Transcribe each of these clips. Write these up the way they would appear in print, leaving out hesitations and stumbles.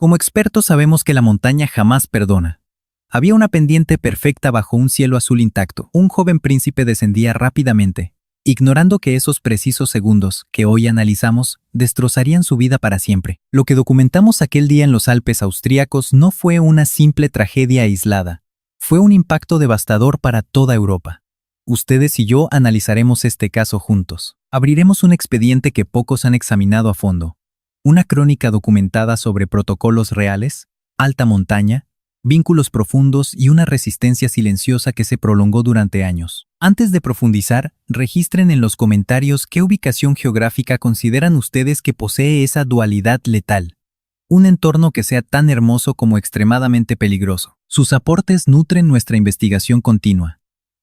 Como expertos sabemos que la montaña jamás perdona. Había una pendiente perfecta bajo un cielo azul intacto. Un joven príncipe descendía rápidamente, ignorando que esos precisos segundos que hoy analizamos destrozarían su vida para siempre. Lo que documentamos aquel día en los Alpes austríacos no fue una simple tragedia aislada. Fue un impacto devastador para toda Europa. Ustedes y yo analizaremos este caso juntos. Abriremos un expediente que pocos han examinado a fondo. Una crónica documentada sobre protocolos reales, alta montaña, vínculos profundos y una resistencia silenciosa que se prolongó durante años. Antes de profundizar, registren en los comentarios qué ubicación geográfica consideran ustedes que posee esa dualidad letal. Un entorno que sea tan hermoso como extremadamente peligroso. Sus aportes nutren nuestra investigación continua.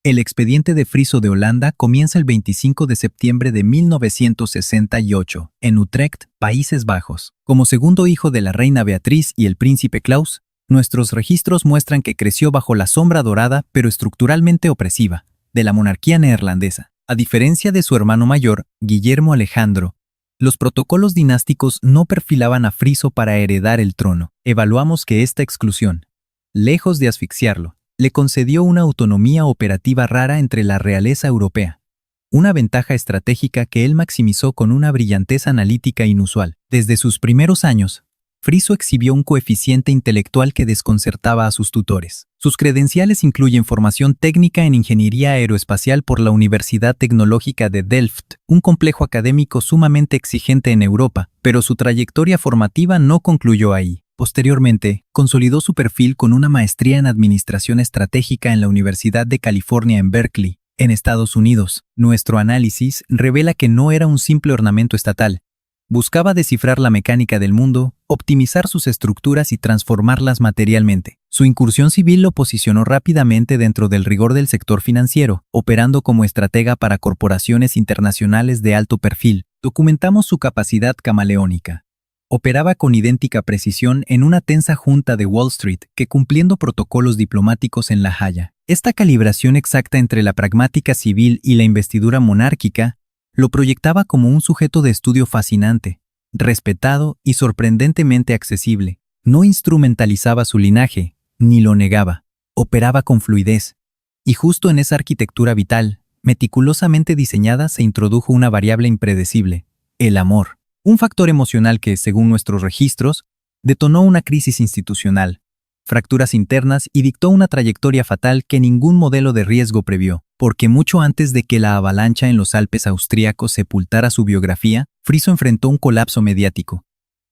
El expediente de Friso de Holanda comienza el 25 de septiembre de 1968, en Utrecht, Países Bajos. Como segundo hijo de la reina Beatriz y el príncipe Klaus, nuestros registros muestran que creció bajo la sombra dorada pero estructuralmente opresiva de la monarquía neerlandesa. A diferencia de su hermano mayor, Guillermo Alejandro, los protocolos dinásticos no perfilaban a Friso para heredar el trono. Evaluamos que esta exclusión, lejos de asfixiarlo, le concedió una autonomía operativa rara entre la realeza europea, una ventaja estratégica que él maximizó con una brillantez analítica inusual. Desde sus primeros años, Friso exhibió un coeficiente intelectual que desconcertaba a sus tutores. Sus credenciales incluyen formación técnica en ingeniería aeroespacial por la Universidad Tecnológica de Delft, un complejo académico sumamente exigente en Europa, pero su trayectoria formativa no concluyó ahí. Posteriormente, consolidó su perfil con una maestría en Administración Estratégica en la Universidad de California en Berkeley, en Estados Unidos. Nuestro análisis revela que no era un simple ornamento estatal. Buscaba descifrar la mecánica del mundo, optimizar sus estructuras y transformarlas materialmente. Su incursión civil lo posicionó rápidamente dentro del rigor del sector financiero, operando como estratega para corporaciones internacionales de alto perfil. Documentamos su capacidad camaleónica. Operaba con idéntica precisión en una tensa junta de Wall Street que cumpliendo protocolos diplomáticos en La Haya. Esta calibración exacta entre la pragmática civil y la investidura monárquica lo proyectaba como un sujeto de estudio fascinante, respetado y sorprendentemente accesible. No instrumentalizaba su linaje, ni lo negaba. Operaba con fluidez. Y justo en esa arquitectura vital, meticulosamente diseñada, se introdujo una variable impredecible: el amor. Un factor emocional que, según nuestros registros, detonó una crisis institucional, fracturas internas y dictó una trayectoria fatal que ningún modelo de riesgo previó. Porque mucho antes de que la avalancha en los Alpes austríacos sepultara su biografía, Friso enfrentó un colapso mediático,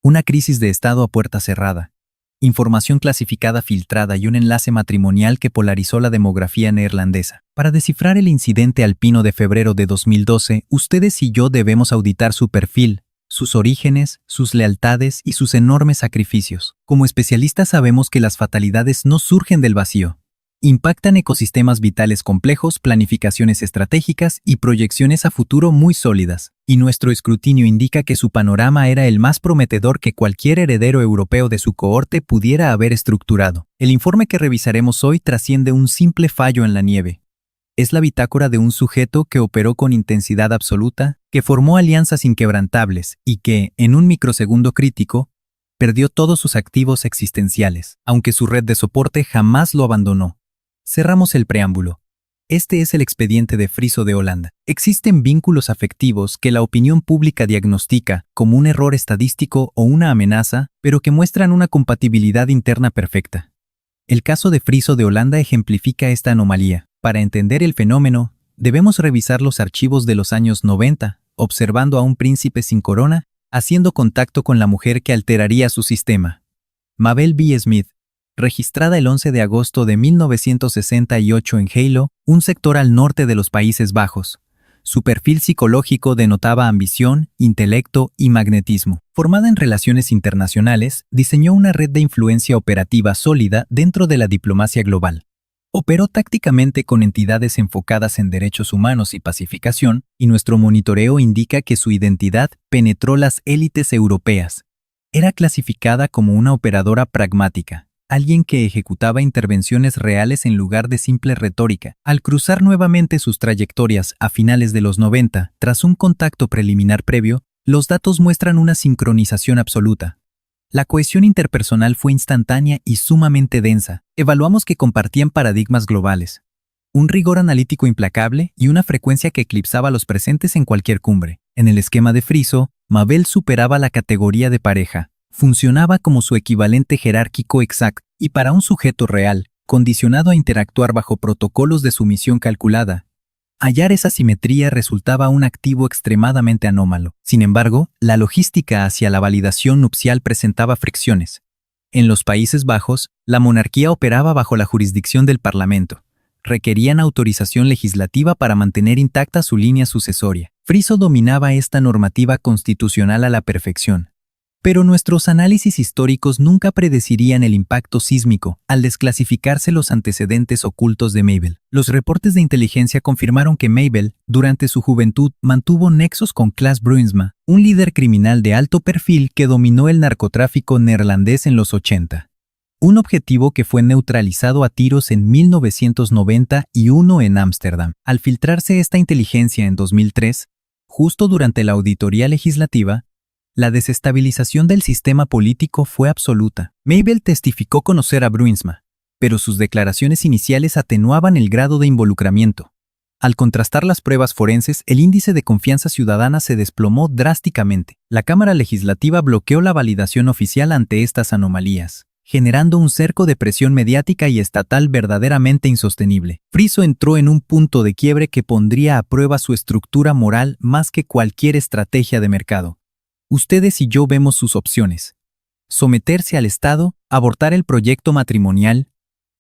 una crisis de estado a puerta cerrada, información clasificada filtrada y un enlace matrimonial que polarizó la demografía neerlandesa. Para descifrar el incidente alpino de febrero de 2012, ustedes y yo debemos auditar su perfil, sus orígenes, sus lealtades y sus enormes sacrificios. Como especialistas sabemos que las fatalidades no surgen del vacío. Impactan ecosistemas vitales complejos, planificaciones estratégicas y proyecciones a futuro muy sólidas. Y nuestro escrutinio indica que su panorama era el más prometedor que cualquier heredero europeo de su cohorte pudiera haber estructurado. El informe que revisaremos hoy trasciende un simple fallo en la nieve. Es la bitácora de un sujeto que operó con intensidad absoluta, que formó alianzas inquebrantables y que, en un microsegundo crítico, perdió todos sus activos existenciales, aunque su red de soporte jamás lo abandonó. Cerramos el preámbulo. Este es el expediente de Friso de Holanda. Existen vínculos afectivos que la opinión pública diagnostica como un error estadístico o una amenaza, pero que muestran una compatibilidad interna perfecta. El caso de Friso de Holanda ejemplifica esta anomalía. Para entender el fenómeno, debemos revisar los archivos de los años 90, observando a un príncipe sin corona, haciendo contacto con la mujer que alteraría su sistema. Mabel B. Smith, registrada el 11 de agosto de 1968 en Heilo, un sector al norte de los Países Bajos. Su perfil psicológico denotaba ambición, intelecto y magnetismo. Formada en relaciones internacionales, diseñó una red de influencia operativa sólida dentro de la diplomacia global. Operó tácticamente con entidades enfocadas en derechos humanos y pacificación, y nuestro monitoreo indica que su identidad penetró las élites europeas. Era clasificada como una operadora pragmática, alguien que ejecutaba intervenciones reales en lugar de simple retórica. Al cruzar nuevamente sus trayectorias a finales de los 90, tras un contacto preliminar previo, los datos muestran una sincronización absoluta. La cohesión interpersonal fue instantánea y sumamente densa. Evaluamos que compartían paradigmas globales, un rigor analítico implacable y una frecuencia que eclipsaba a los presentes en cualquier cumbre. En el esquema de Friso, Mabel superaba la categoría de pareja, funcionaba como su equivalente jerárquico exacto, y para un sujeto real, condicionado a interactuar bajo protocolos de sumisión calculada, hallar esa simetría resultaba un activo extremadamente anómalo. Sin embargo, la logística hacia la validación nupcial presentaba fricciones. En los Países Bajos, la monarquía operaba bajo la jurisdicción del Parlamento. Requerían autorización legislativa para mantener intacta su línea sucesoria. Friso dominaba esta normativa constitucional a la perfección. Pero nuestros análisis históricos nunca predecirían el impacto sísmico al desclasificarse los antecedentes ocultos de Mabel. Los reportes de inteligencia confirmaron que Mabel, durante su juventud, mantuvo nexos con Klaas Bruinsma, un líder criminal de alto perfil que dominó el narcotráfico neerlandés en los 80. Un objetivo que fue neutralizado a tiros en 1991 en Ámsterdam. Al filtrarse esta inteligencia en 2003, justo durante la auditoría legislativa, la desestabilización del sistema político fue absoluta. Mabel testificó conocer a Bruinsma, pero sus declaraciones iniciales atenuaban el grado de involucramiento. Al contrastar las pruebas forenses, el índice de confianza ciudadana se desplomó drásticamente. La Cámara Legislativa bloqueó la validación oficial ante estas anomalías, generando un cerco de presión mediática y estatal verdaderamente insostenible. Friso entró en un punto de quiebre que pondría a prueba su estructura moral más que cualquier estrategia de mercado. Ustedes y yo vemos sus opciones: someterse al Estado, abortar el proyecto matrimonial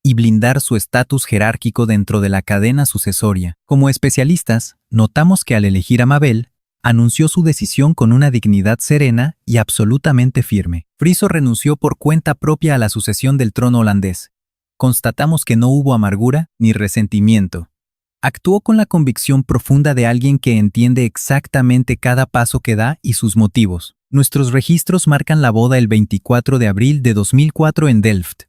y blindar su estatus jerárquico dentro de la cadena sucesoria. Como especialistas, notamos que al elegir a Mabel, anunció su decisión con una dignidad serena y absolutamente firme. Friso renunció por cuenta propia a la sucesión del trono holandés. Constatamos que no hubo amargura ni resentimiento. Actuó con la convicción profunda de alguien que entiende exactamente cada paso que da y sus motivos. Nuestros registros marcan la boda el 24 de abril de 2004 en Delft.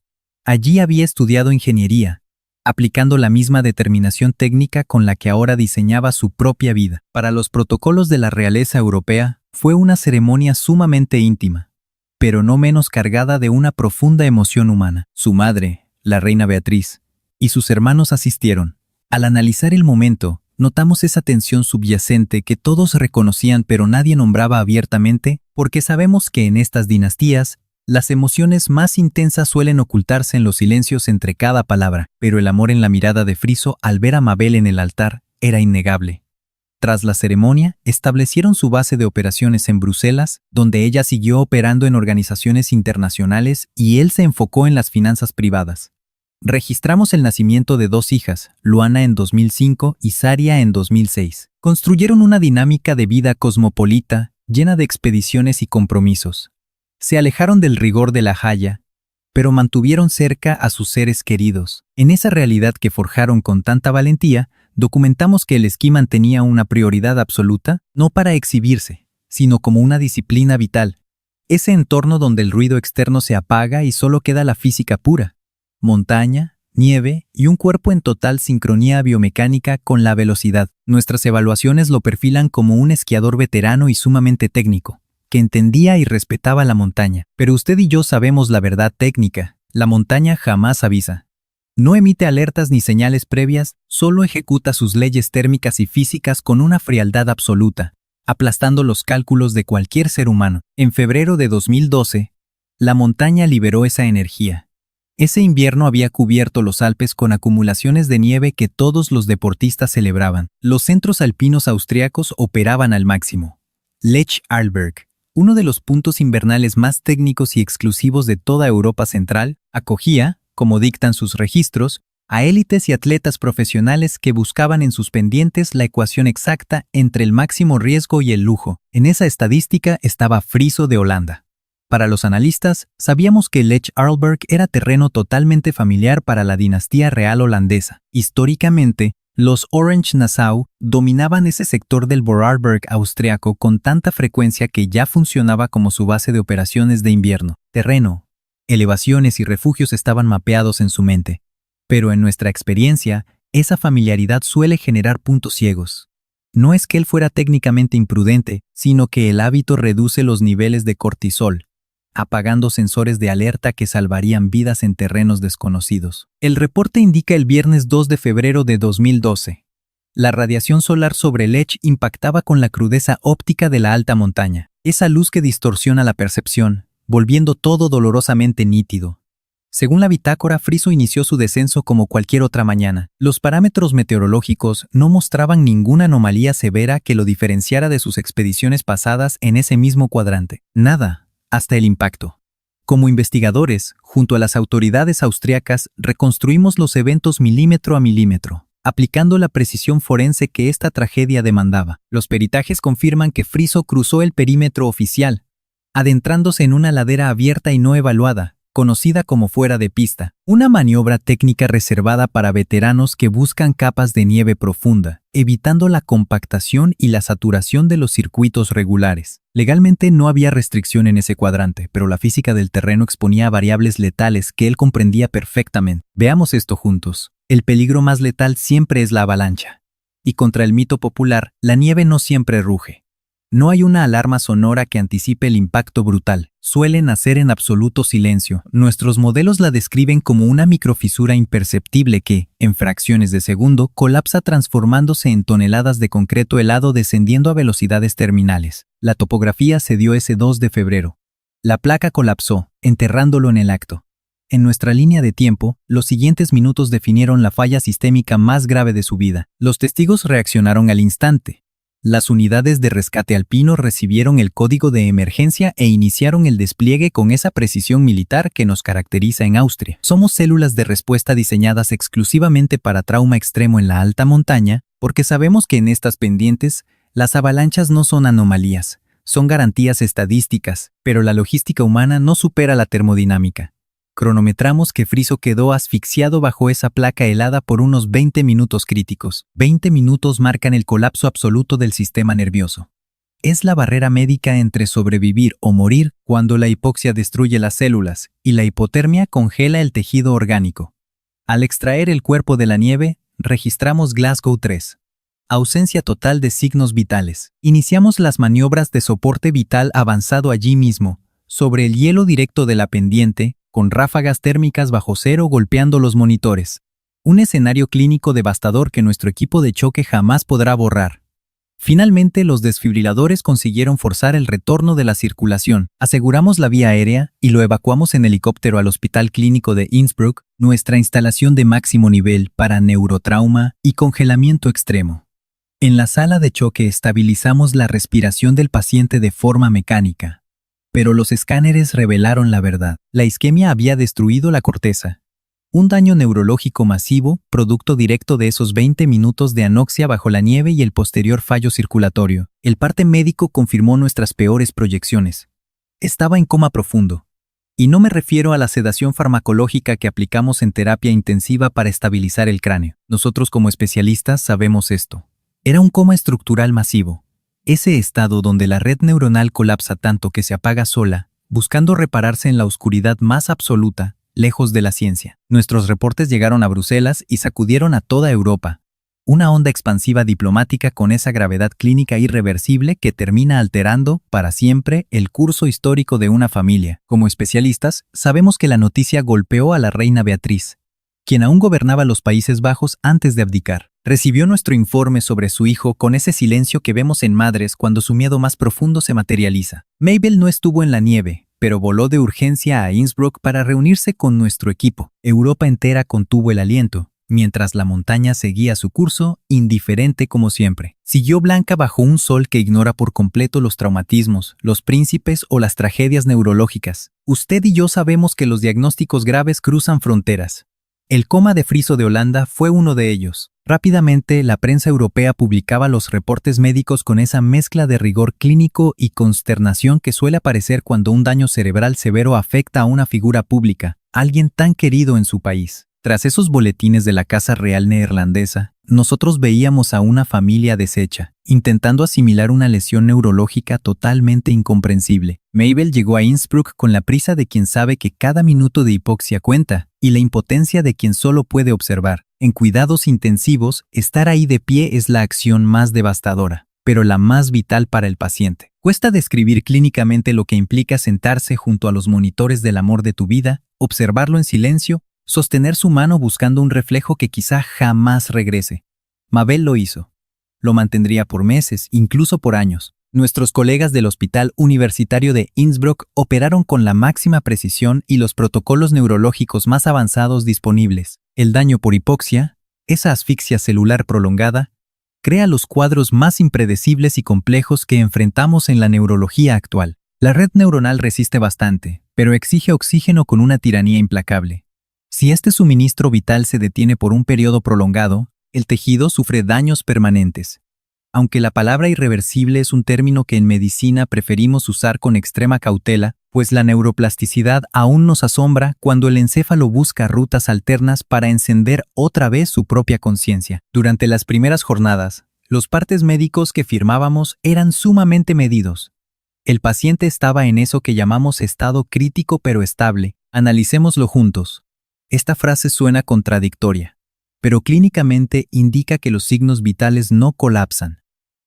Allí había estudiado ingeniería, aplicando la misma determinación técnica con la que ahora diseñaba su propia vida. Para los protocolos de la realeza europea, fue una ceremonia sumamente íntima, pero no menos cargada de una profunda emoción humana. Su madre, la reina Beatriz, y sus hermanos asistieron. Al analizar el momento, notamos esa tensión subyacente que todos reconocían pero nadie nombraba abiertamente, porque sabemos que en estas dinastías, las emociones más intensas suelen ocultarse en los silencios entre cada palabra, pero el amor en la mirada de Friso al ver a Mabel en el altar era innegable. Tras la ceremonia, establecieron su base de operaciones en Bruselas, donde ella siguió operando en organizaciones internacionales y él se enfocó en las finanzas privadas. Registramos el nacimiento de 2 hijas, Luana en 2005 y Saria en 2006. Construyeron una dinámica de vida cosmopolita, llena de expediciones y compromisos. Se alejaron del rigor de la Haya, pero mantuvieron cerca a sus seres queridos. En esa realidad que forjaron con tanta valentía, documentamos que el esquí mantenía una prioridad absoluta, no para exhibirse, sino como una disciplina vital. Ese entorno donde el ruido externo se apaga y solo queda la física pura. Montaña, nieve y un cuerpo en total sincronía biomecánica con la velocidad. Nuestras evaluaciones lo perfilan como un esquiador veterano y sumamente técnico, que entendía y respetaba la montaña. Pero usted y yo sabemos la verdad técnica: la montaña jamás avisa. No emite alertas ni señales previas, solo ejecuta sus leyes térmicas y físicas con una frialdad absoluta, aplastando los cálculos de cualquier ser humano. En febrero de 2012, la montaña liberó esa energía. Ese invierno había cubierto los Alpes con acumulaciones de nieve que todos los deportistas celebraban. Los centros alpinos austriacos operaban al máximo. Lech Arlberg, uno de los puntos invernales más técnicos y exclusivos de toda Europa Central, acogía, como dictan sus registros, a élites y atletas profesionales que buscaban en sus pendientes la ecuación exacta entre el máximo riesgo y el lujo. En esa estadística estaba Friso de Holanda. Para los analistas, sabíamos que Lech Arlberg era terreno totalmente familiar para la dinastía real holandesa. Históricamente, los Orange-Nassau dominaban ese sector del Vorarlberg austriaco con tanta frecuencia que ya funcionaba como su base de operaciones de invierno. Terreno, elevaciones y refugios estaban mapeados en su mente. Pero en nuestra experiencia, esa familiaridad suele generar puntos ciegos. No es que él fuera técnicamente imprudente, sino que el hábito reduce los niveles de cortisol. apagando sensores de alerta que salvarían vidas en terrenos desconocidos. El reporte indica el viernes 2 de febrero de 2012. La radiación solar sobre el Lech impactaba con la crudeza óptica de la alta montaña, esa luz que distorsiona la percepción, volviendo todo dolorosamente nítido. Según la bitácora, Friso inició su descenso como cualquier otra mañana. Los parámetros meteorológicos no mostraban ninguna anomalía severa que lo diferenciara de sus expediciones pasadas en ese mismo cuadrante. Nada, hasta el impacto. Como investigadores, junto a las autoridades austriacas, reconstruimos los eventos milímetro a milímetro, aplicando la precisión forense que esta tragedia demandaba. Los peritajes confirman que Friso cruzó el perímetro oficial, adentrándose en una ladera abierta y no evaluada, conocida como fuera de pista, una maniobra técnica reservada para veteranos que buscan capas de nieve profunda, evitando la compactación y la saturación de los circuitos regulares. Legalmente no había restricción en ese cuadrante, pero la física del terreno exponía a variables letales que él comprendía perfectamente. Veamos esto juntos. El peligro más letal siempre es la avalancha. Y contra el mito popular, la nieve no siempre ruge. No hay una alarma sonora que anticipe el impacto brutal. Suele nacer en absoluto silencio. Nuestros modelos la describen como una microfisura imperceptible que, en fracciones de segundo, colapsa transformándose en toneladas de concreto helado descendiendo a velocidades terminales. La topografía se dio ese 2 de febrero. La placa colapsó, enterrándolo en el acto. En nuestra línea de tiempo, los siguientes minutos definieron la falla sistémica más grave de su vida. Los testigos reaccionaron al instante. Las unidades de rescate alpino recibieron el código de emergencia e iniciaron el despliegue con esa precisión militar que nos caracteriza en Austria. Somos células de respuesta diseñadas exclusivamente para trauma extremo en la alta montaña, porque sabemos que en estas pendientes, las avalanchas no son anomalías, son garantías estadísticas, pero la logística humana no supera la termodinámica. Cronometramos que Friso quedó asfixiado bajo esa placa helada por unos 20 minutos críticos. 20 minutos marcan el colapso absoluto del sistema nervioso. Es la barrera médica entre sobrevivir o morir cuando la hipoxia destruye las células y la hipotermia congela el tejido orgánico. Al extraer el cuerpo de la nieve, registramos Glasgow 3. Ausencia total de signos vitales. Iniciamos las maniobras de soporte vital avanzado allí mismo, sobre el hielo directo de la pendiente, con ráfagas térmicas bajo cero golpeando los monitores. Un escenario clínico devastador que nuestro equipo de choque jamás podrá borrar. Finalmente, los desfibriladores consiguieron forzar el retorno de la circulación. Aseguramos la vía aérea y lo evacuamos en helicóptero al Hospital Clínico de Innsbruck, nuestra instalación de máximo nivel para neurotrauma y congelamiento extremo. En la sala de choque estabilizamos la respiración del paciente de forma mecánica. Pero los escáneres revelaron la verdad. La isquemia había destruido la corteza. Un daño neurológico masivo, producto directo de esos 20 minutos de anoxia bajo la nieve y el posterior fallo circulatorio. El parte médico confirmó nuestras peores proyecciones. Estaba en coma profundo. Y no me refiero a la sedación farmacológica que aplicamos en terapia intensiva para estabilizar el cráneo. Nosotros como especialistas sabemos esto. Era un coma estructural masivo. Ese estado donde la red neuronal colapsa tanto que se apaga sola, buscando repararse en la oscuridad más absoluta, lejos de la ciencia. Nuestros reportes llegaron a Bruselas y sacudieron a toda Europa. Una onda expansiva diplomática con esa gravedad clínica irreversible que termina alterando, para siempre, el curso histórico de una familia. Como especialistas, sabemos que la noticia golpeó a la reina Beatriz, quien aún gobernaba los Países Bajos antes de abdicar. Recibió nuestro informe sobre su hijo con ese silencio que vemos en madres cuando su miedo más profundo se materializa. Mabel no estuvo en la nieve, pero voló de urgencia a Innsbruck para reunirse con nuestro equipo. Europa entera contuvo el aliento, mientras la montaña seguía su curso, indiferente como siempre. Siguió blanca bajo un sol que ignora por completo los traumatismos, los príncipes o las tragedias neurológicas. Usted y yo sabemos que los diagnósticos graves cruzan fronteras. El coma de Friso de Holanda fue uno de ellos. Rápidamente, la prensa europea publicaba los reportes médicos con esa mezcla de rigor clínico y consternación que suele aparecer cuando un daño cerebral severo afecta a una figura pública, alguien tan querido en su país. Tras esos boletines de la Casa Real neerlandesa, nosotros veíamos a una familia deshecha, intentando asimilar una lesión neurológica totalmente incomprensible. Mabel llegó a Innsbruck con la prisa de quien sabe que cada minuto de hipoxia cuenta, y la impotencia de quien solo puede observar. En cuidados intensivos, estar ahí de pie es la acción más devastadora. pero la más vital para el paciente. Cuesta describir clínicamente lo que implica sentarse junto a los monitores del amor de tu vida, observarlo en silencio, sostener su mano buscando un reflejo que quizá jamás regrese. Mabel lo hizo. Lo mantendría por meses, incluso por años. Nuestros colegas del Hospital Universitario de Innsbruck operaron con la máxima precisión y los protocolos neurológicos más avanzados disponibles. El daño por hipoxia, esa asfixia celular prolongada, crea los cuadros más impredecibles y complejos que enfrentamos en la neurología actual. La red neuronal resiste bastante, pero exige oxígeno con una tiranía implacable. Si este suministro vital se detiene por un periodo prolongado, el tejido sufre daños permanentes. Aunque la palabra irreversible es un término que en medicina preferimos usar con extrema cautela, pues la neuroplasticidad aún nos asombra cuando el encéfalo busca rutas alternas para encender otra vez su propia conciencia. Durante las primeras jornadas, los partes médicos que firmábamos eran sumamente medidos. El paciente estaba en eso que llamamos estado crítico pero estable. Analicémoslo juntos. Esta frase suena contradictoria, pero clínicamente indica que los signos vitales no colapsan,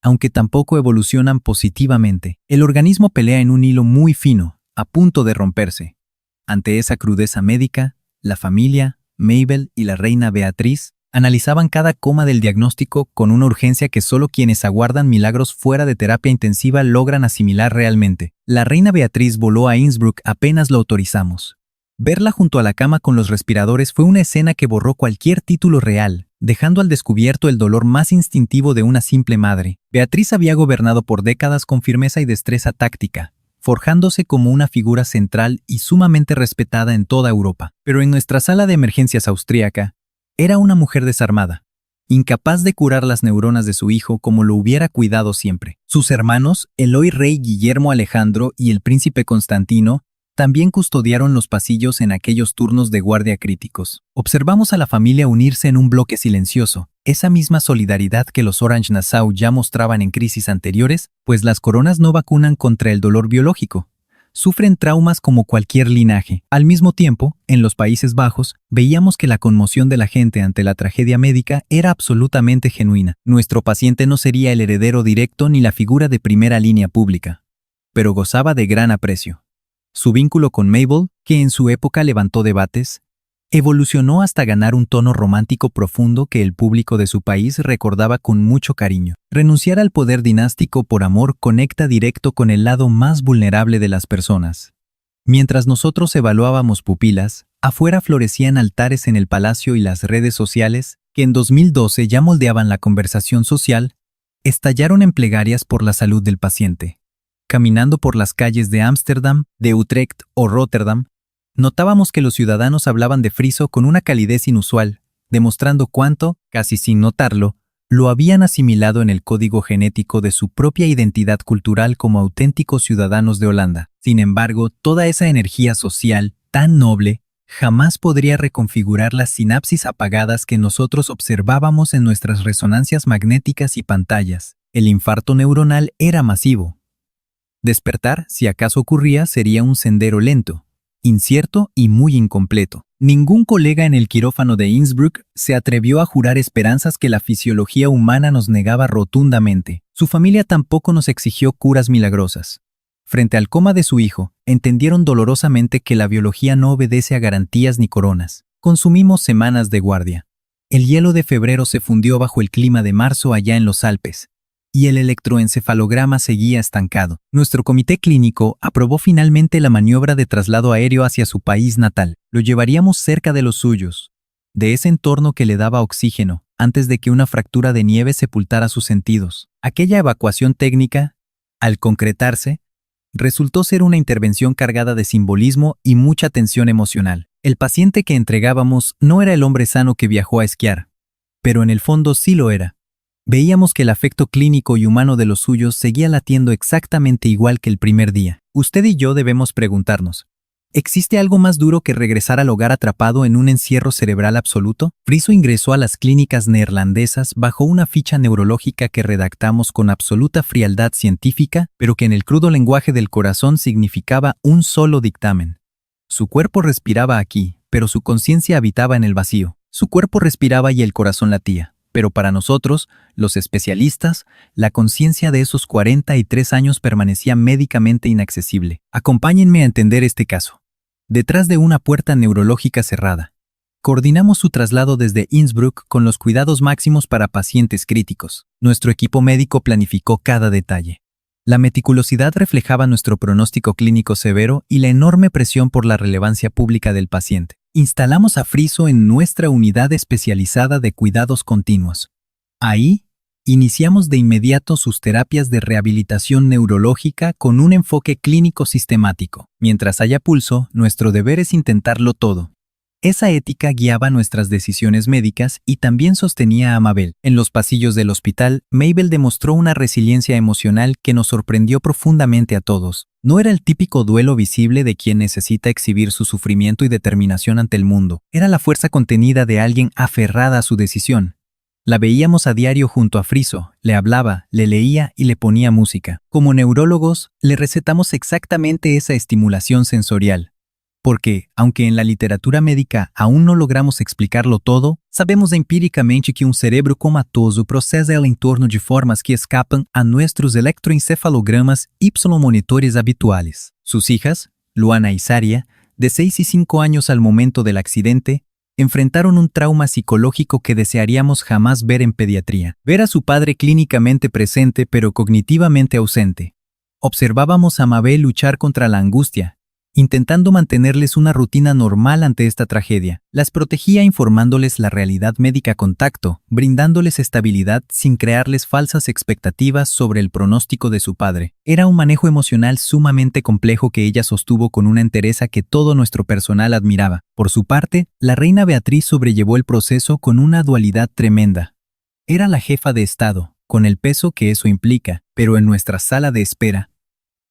aunque tampoco evolucionan positivamente. El organismo pelea en un hilo muy fino, a punto de romperse. Ante esa crudeza médica, la familia, Mabel y la reina Beatriz analizaban cada coma del diagnóstico con una urgencia que solo quienes aguardan milagros fuera de terapia intensiva logran asimilar realmente. La reina Beatriz voló a Innsbruck apenas lo autorizamos. Verla junto a la cama con los respiradores fue una escena que borró cualquier título real, dejando al descubierto el dolor más instintivo de una simple madre. Beatriz había gobernado por décadas con firmeza y destreza táctica, forjándose como una figura central y sumamente respetada en toda Europa. Pero en nuestra sala de emergencias austríaca, era una mujer desarmada, incapaz de curar las neuronas de su hijo como lo hubiera cuidado siempre. Sus hermanos, el hoy rey Guillermo Alejandro y el príncipe Constantino, también custodiaron los pasillos en aquellos turnos de guardia críticos. Observamos a la familia unirse en un bloque silencioso, esa misma solidaridad que los Orange-Nassau ya mostraban en crisis anteriores, pues las coronas no vacunan contra el dolor biológico. Sufren traumas como cualquier linaje. Al mismo tiempo, en los Países Bajos, veíamos que la conmoción de la gente ante la tragedia médica era absolutamente genuina. Nuestro paciente no sería el heredero directo ni la figura de primera línea pública, pero gozaba de gran aprecio. Su vínculo con Mabel, que en su época levantó debates, evolucionó hasta ganar un tono romántico profundo que el público de su país recordaba con mucho cariño. Renunciar al poder dinástico por amor conecta directo con el lado más vulnerable de las personas. Mientras nosotros evaluábamos pupilas, afuera florecían altares en el palacio y las redes sociales, que en 2012 ya moldeaban la conversación social, estallaron en plegarias por la salud del paciente. Caminando por las calles de Ámsterdam, de Utrecht o Rotterdam, notábamos que los ciudadanos hablaban de Friso con una calidez inusual, demostrando cuánto, casi sin notarlo, lo habían asimilado en el código genético de su propia identidad cultural como auténticos ciudadanos de Holanda. Sin embargo, toda esa energía social, tan noble, jamás podría reconfigurar las sinapsis apagadas que nosotros observábamos en nuestras resonancias magnéticas y pantallas. El infarto neuronal era masivo. Despertar, si acaso ocurría, sería un sendero lento, incierto y muy incompleto. Ningún colega en el quirófano de Innsbruck se atrevió a jurar esperanzas que la fisiología humana nos negaba rotundamente. Su familia tampoco nos exigió curas milagrosas. Frente al coma de su hijo, entendieron dolorosamente que la biología no obedece a garantías ni coronas. Consumimos semanas de guardia. El hielo de febrero se fundió bajo el clima de marzo allá en los Alpes, y el electroencefalograma seguía estancado. Nuestro comité clínico aprobó finalmente la maniobra de traslado aéreo hacia su país natal. Lo llevaríamos cerca de los suyos, de ese entorno que le daba oxígeno, antes de que una fractura de nieve sepultara sus sentidos. Aquella evacuación técnica, al concretarse, resultó ser una intervención cargada de simbolismo y mucha tensión emocional. El paciente que entregábamos no era el hombre sano que viajó a esquiar, pero en el fondo sí lo era. Veíamos que el afecto clínico y humano de los suyos seguía latiendo exactamente igual que el primer día. Usted y yo debemos preguntarnos, ¿existe algo más duro que regresar al hogar atrapado en un encierro cerebral absoluto? Friso ingresó a las clínicas neerlandesas bajo una ficha neurológica que redactamos con absoluta frialdad científica, pero que en el crudo lenguaje del corazón significaba un solo dictamen. Su cuerpo respiraba aquí, pero su conciencia habitaba en el vacío. Su cuerpo respiraba y el corazón latía, Pero para nosotros, los especialistas, la conciencia de esos 43 años permanecía médicamente inaccesible. Acompáñenme a entender este caso. Detrás de una puerta neurológica cerrada. Coordinamos su traslado desde Innsbruck con los cuidados máximos para pacientes críticos. Nuestro equipo médico planificó cada detalle. La meticulosidad reflejaba nuestro pronóstico clínico severo y la enorme presión por la relevancia pública del paciente. Instalamos a Friso en nuestra unidad especializada de cuidados continuos. Ahí, iniciamos de inmediato sus terapias de rehabilitación neurológica con un enfoque clínico sistemático. Mientras haya pulso, nuestro deber es intentarlo todo. Esa ética guiaba nuestras decisiones médicas y también sostenía a Mabel. En los pasillos del hospital, Mabel demostró una resiliencia emocional que nos sorprendió profundamente a todos. No era el típico duelo visible de quien necesita exhibir su sufrimiento y determinación ante el mundo. Era la fuerza contenida de alguien aferrada a su decisión. La veíamos a diario junto a Friso, le hablaba, le leía y le ponía música. Como neurólogos, le recetamos exactamente esa estimulación sensorial. Porque, aunque en la literatura médica aún no logramos explicarlo todo, sabemos empíricamente que un cerebro comatoso procesa el entorno de formas que escapan a nuestros electroencefalogramas Y-monitores habituales. Sus hijas, Luana y Saria, de 6 y 5 años al momento del accidente, enfrentaron un trauma psicológico que desearíamos jamás ver en pediatría. Ver a su padre clínicamente presente pero cognitivamente ausente. Observábamos a Mabel luchar contra la angustia, intentando mantenerles una rutina normal ante esta tragedia. Las protegía informándoles la realidad médica con tacto, brindándoles estabilidad sin crearles falsas expectativas sobre el pronóstico de su padre. Era un manejo emocional sumamente complejo que ella sostuvo con una entereza que todo nuestro personal admiraba. Por su parte, la reina Beatriz sobrellevó el proceso con una dualidad tremenda. Era la jefa de Estado, con el peso que eso implica, pero en nuestra sala de espera,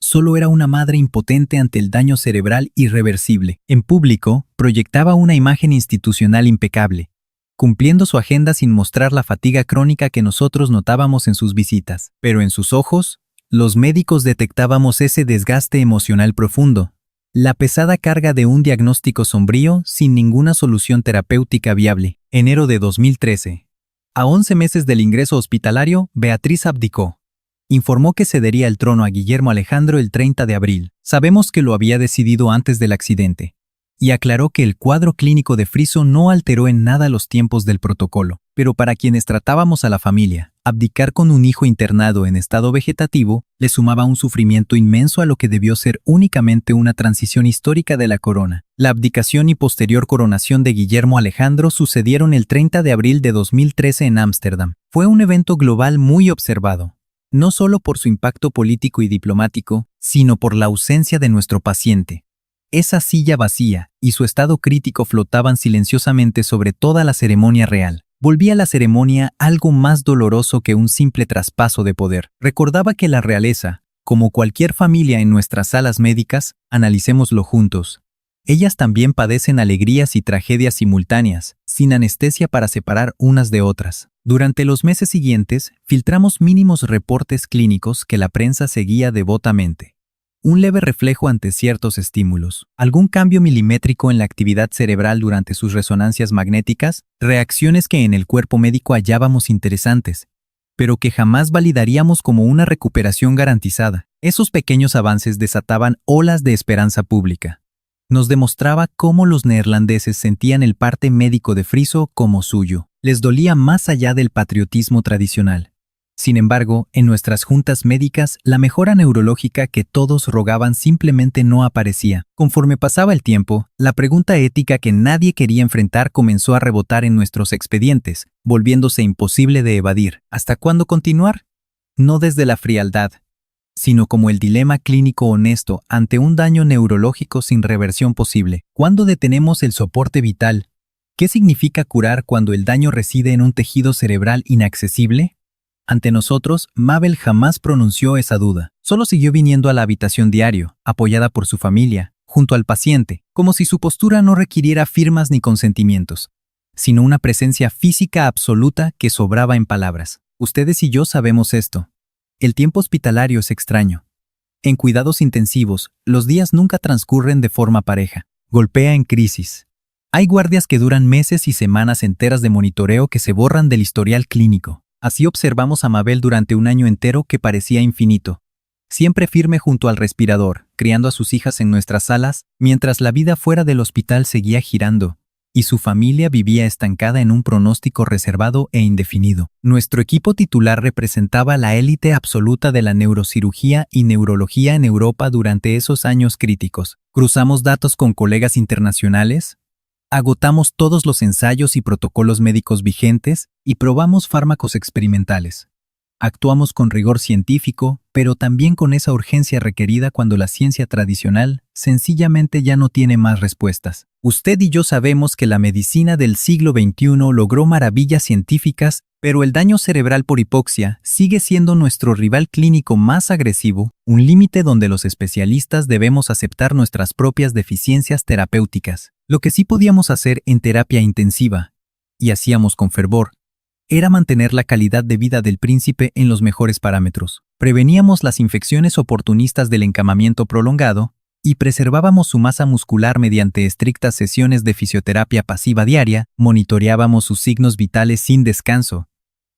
solo era una madre impotente ante el daño cerebral irreversible. En público, proyectaba una imagen institucional impecable, cumpliendo su agenda sin mostrar la fatiga crónica que nosotros notábamos en sus visitas. Pero en sus ojos, los médicos detectábamos ese desgaste emocional profundo, la pesada carga de un diagnóstico sombrío sin ninguna solución terapéutica viable. Enero de 2013. A 11 meses del ingreso hospitalario, Beatriz abdicó. Informó que cedería el trono a Guillermo Alejandro el 30 de abril. Sabemos que lo había decidido antes del accidente. Y aclaró que el cuadro clínico de Friso no alteró en nada los tiempos del protocolo. Pero para quienes tratábamos a la familia, abdicar con un hijo internado en estado vegetativo le sumaba un sufrimiento inmenso a lo que debió ser únicamente una transición histórica de la corona. La abdicación y posterior coronación de Guillermo Alejandro sucedieron el 30 de abril de 2013 en Ámsterdam. Fue un evento global muy observado, no solo por su impacto político y diplomático, sino por la ausencia de nuestro paciente. Esa silla vacía y su estado crítico flotaban silenciosamente sobre toda la ceremonia real. Volvía la ceremonia algo más doloroso que un simple traspaso de poder. Recordaba que la realeza, como cualquier familia en nuestras salas médicas, analicémoslo juntos. Ellas también padecen alegrías y tragedias simultáneas, sin anestesia para separar unas de otras. Durante los meses siguientes, filtramos mínimos reportes clínicos que la prensa seguía devotamente. Un leve reflejo ante ciertos estímulos, algún cambio milimétrico en la actividad cerebral durante sus resonancias magnéticas, reacciones que en el cuerpo médico hallábamos interesantes, pero que jamás validaríamos como una recuperación garantizada. Esos pequeños avances desataban olas de esperanza pública. Nos demostraba cómo los neerlandeses sentían el parte médico de Friso como suyo. Les dolía más allá del patriotismo tradicional. Sin embargo, en nuestras juntas médicas, la mejora neurológica que todos rogaban simplemente no aparecía. Conforme pasaba el tiempo, la pregunta ética que nadie quería enfrentar comenzó a rebotar en nuestros expedientes, volviéndose imposible de evadir. ¿Hasta cuándo continuar? No desde la frialdad, sino como el dilema clínico honesto ante un daño neurológico sin reversión posible. ¿Cuándo detenemos el soporte vital? ¿Qué significa curar cuando el daño reside en un tejido cerebral inaccesible? Ante nosotros, Mabel jamás pronunció esa duda. Solo siguió viniendo a la habitación diario, apoyada por su familia, junto al paciente, como si su postura no requiriera firmas ni consentimientos, sino una presencia física absoluta que sobraba en palabras. Ustedes y yo sabemos esto. El tiempo hospitalario es extraño. En cuidados intensivos, los días nunca transcurren de forma pareja. Golpea en crisis. Hay guardias que duran meses y semanas enteras de monitoreo que se borran del historial clínico. Así observamos a Mabel durante un año entero que parecía infinito. Siempre firme junto al respirador, criando a sus hijas en nuestras salas, mientras la vida fuera del hospital seguía girando, y su familia vivía estancada en un pronóstico reservado e indefinido. Nuestro equipo titular representaba la élite absoluta de la neurocirugía y neurología en Europa durante esos años críticos. Cruzamos datos con colegas internacionales, agotamos todos los ensayos y protocolos médicos vigentes y probamos fármacos experimentales. Actuamos con rigor científico, pero también con esa urgencia requerida cuando la ciencia tradicional sencillamente ya no tiene más respuestas. Usted y yo sabemos que la medicina del siglo XXI logró maravillas científicas, pero el daño cerebral por hipoxia sigue siendo nuestro rival clínico más agresivo, un límite donde los especialistas debemos aceptar nuestras propias deficiencias terapéuticas. Lo que sí podíamos hacer en terapia intensiva, y hacíamos con fervor, era mantener la calidad de vida del príncipe en los mejores parámetros. Preveníamos las infecciones oportunistas del encamamiento prolongado y preservábamos su masa muscular mediante estrictas sesiones de fisioterapia pasiva diaria, monitoreábamos sus signos vitales sin descanso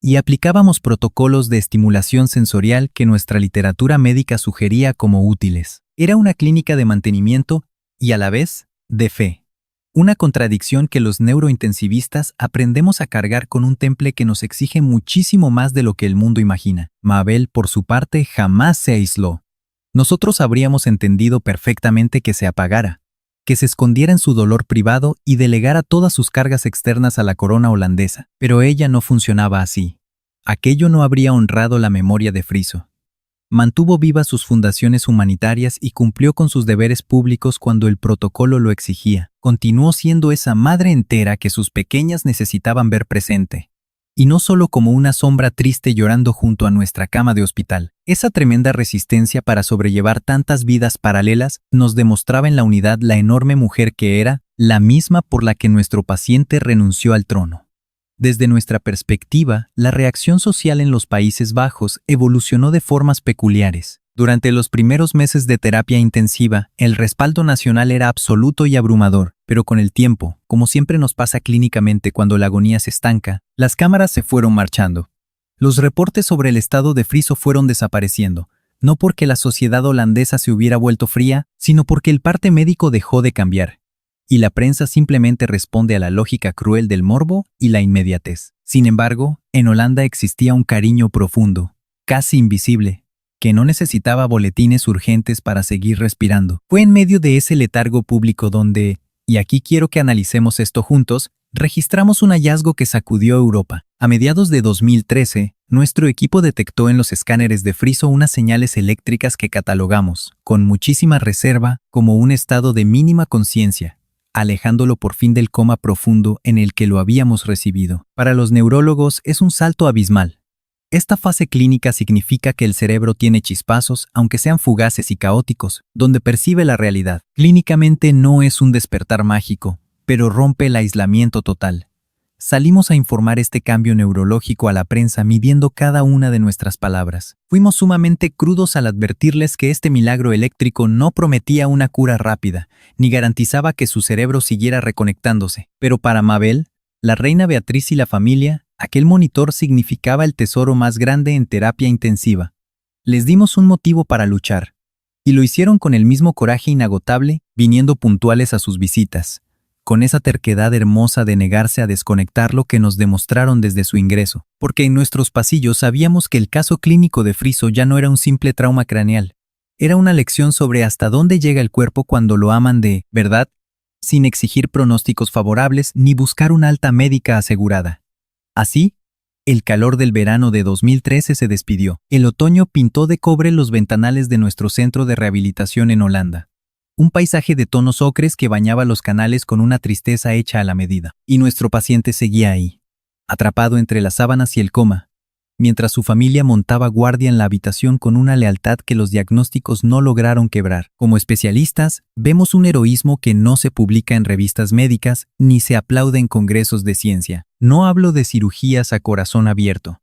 y aplicábamos protocolos de estimulación sensorial que nuestra literatura médica sugería como útiles. Era una clínica de mantenimiento y a la vez de fe. Una contradicción que los neurointensivistas aprendemos a cargar con un temple que nos exige muchísimo más de lo que el mundo imagina. Mabel, por su parte, jamás se aisló. Nosotros habríamos entendido perfectamente que se apagara, que se escondiera en su dolor privado y delegara todas sus cargas externas a la corona holandesa. Pero ella no funcionaba así. Aquello no habría honrado la memoria de Friso. Mantuvo vivas sus fundaciones humanitarias y cumplió con sus deberes públicos cuando el protocolo lo exigía. Continuó siendo esa madre entera que sus pequeñas necesitaban ver presente. Y no solo como una sombra triste llorando junto a nuestra cama de hospital. Esa tremenda resistencia para sobrellevar tantas vidas paralelas nos demostraba en la unidad la enorme mujer que era, la misma por la que nuestro paciente renunció al trono. Desde nuestra perspectiva, la reacción social en los Países Bajos evolucionó de formas peculiares. Durante los primeros meses de terapia intensiva, el respaldo nacional era absoluto y abrumador, pero con el tiempo, como siempre nos pasa clínicamente cuando la agonía se estanca, las cámaras se fueron marchando. Los reportes sobre el estado de Friso fueron desapareciendo, no porque la sociedad holandesa se hubiera vuelto fría, sino porque el parte médico dejó de cambiar. Y la prensa simplemente responde a la lógica cruel del morbo y la inmediatez. Sin embargo, en Holanda existía un cariño profundo, casi invisible, que no necesitaba boletines urgentes para seguir respirando. Fue en medio de ese letargo público donde, y aquí quiero que analicemos esto juntos, registramos un hallazgo que sacudió Europa. A mediados de 2013, nuestro equipo detectó en los escáneres de Friso unas señales eléctricas que catalogamos, con muchísima reserva, como un estado de mínima conciencia, alejándolo por fin del coma profundo en el que lo habíamos recibido. Para los neurólogos es un salto abismal. Esta fase clínica significa que el cerebro tiene chispazos, aunque sean fugaces y caóticos, donde percibe la realidad. Clínicamente no es un despertar mágico, pero rompe el aislamiento total. Salimos a informar este cambio neurológico a la prensa midiendo cada una de nuestras palabras. Fuimos sumamente crudos al advertirles que este milagro eléctrico no prometía una cura rápida, ni garantizaba que su cerebro siguiera reconectándose. Pero para Mabel, la reina Beatriz y la familia, aquel monitor significaba el tesoro más grande en terapia intensiva. Les dimos un motivo para luchar, y lo hicieron con el mismo coraje inagotable, viniendo puntuales a sus visitas, con esa terquedad hermosa de negarse a desconectar lo que nos demostraron desde su ingreso, porque en nuestros pasillos sabíamos que el caso clínico de Friso ya no era un simple trauma craneal, era una lección sobre hasta dónde llega el cuerpo cuando lo aman de verdad, sin exigir pronósticos favorables ni buscar una alta médica asegurada. Así, el calor del verano de 2013 se despidió. El otoño pintó de cobre los ventanales de nuestro centro de rehabilitación en Holanda. Un paisaje de tonos ocres que bañaba los canales con una tristeza hecha a la medida. Y nuestro paciente seguía ahí, atrapado entre las sábanas y el coma, mientras su familia montaba guardia en la habitación con una lealtad que los diagnósticos no lograron quebrar. Como especialistas, vemos un heroísmo que no se publica en revistas médicas ni se aplaude en congresos de ciencia. No hablo de cirugías a corazón abierto,